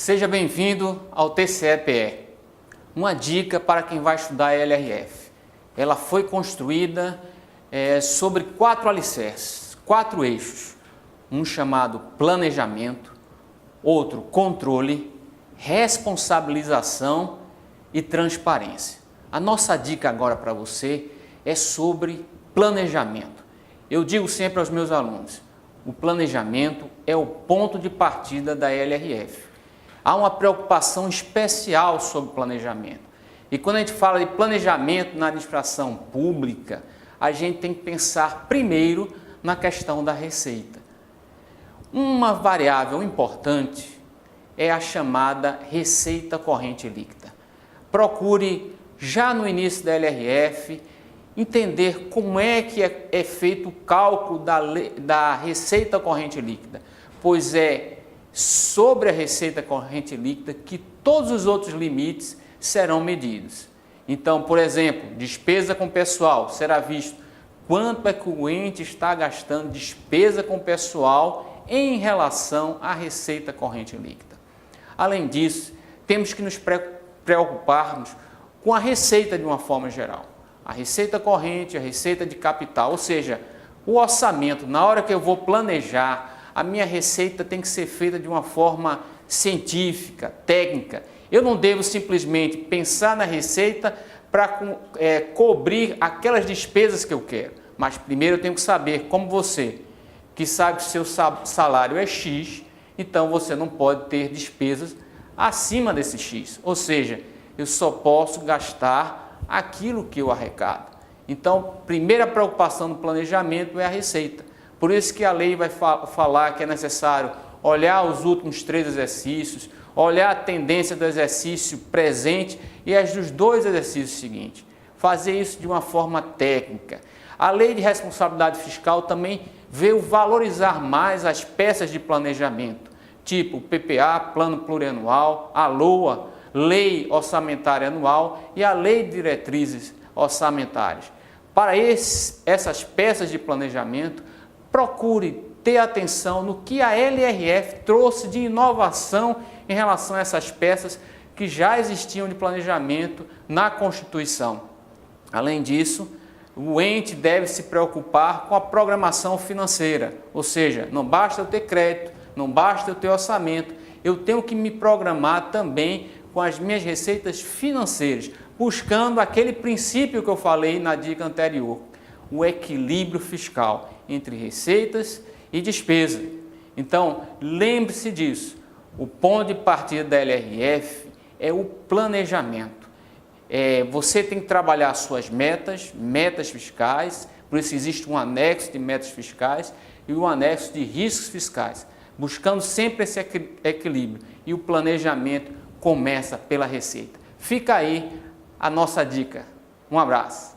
Seja bem-vindo ao TCE-PE, uma dica para quem vai estudar a LRF. Ela foi construída sobre 4 alicerces, 4 eixos, um chamado planejamento, outro controle, responsabilização e transparência. A nossa dica agora para você é sobre planejamento. Eu digo sempre aos meus alunos, o planejamento é o ponto de partida da LRF. Há uma preocupação especial sobre planejamento. E quando a gente fala de planejamento na administração pública, a gente tem que pensar primeiro na questão da receita. Uma variável importante é a chamada receita corrente líquida. Procure, já no início da LRF, entender como é que é feito o cálculo da receita corrente líquida, pois é sobre a receita corrente líquida que todos os outros limites serão medidos. Então, por exemplo, despesa com pessoal, será visto quanto é que o ente está gastando despesa com pessoal em relação à receita corrente líquida. Além disso, temos que nos preocuparmos com a receita de uma forma geral. A receita corrente, a receita de capital, ou seja, o orçamento, na hora que eu vou planejar, a minha receita tem que ser feita de uma forma científica, técnica. Eu não devo simplesmente pensar na receita para cobrir aquelas despesas que eu quero. Mas primeiro eu tenho que saber, como você, que sabe que o seu salário é X, então você não pode ter despesas acima desse X. Ou seja, eu só posso gastar aquilo que eu arrecado. Então, primeira preocupação do planejamento é a receita. Por isso que a lei vai falar que é necessário olhar os últimos 3 exercícios, olhar a tendência do exercício presente e as dos 2 exercícios seguintes. Fazer isso de uma forma técnica. A lei de responsabilidade fiscal também veio valorizar mais as peças de planejamento, tipo o PPA, Plano Plurianual, a LOA, Lei Orçamentária Anual e a Lei de Diretrizes Orçamentárias. Para essas peças de planejamento, procure ter atenção no que a LRF trouxe de inovação em relação a essas peças que já existiam de planejamento na Constituição. Além disso, o ente deve se preocupar com a programação financeira, ou seja, não basta eu ter crédito, não basta eu ter orçamento, eu tenho que me programar também com as minhas receitas financeiras, buscando aquele princípio que eu falei na dica anterior, o equilíbrio fiscal entre receitas e despesa. Então, lembre-se disso, o ponto de partida da LRF é o planejamento. Você tem que trabalhar suas metas fiscais, por isso existe um anexo de metas fiscais e um anexo de riscos fiscais, buscando sempre esse equilíbrio. E o planejamento começa pela receita. Fica aí a nossa dica. Um abraço.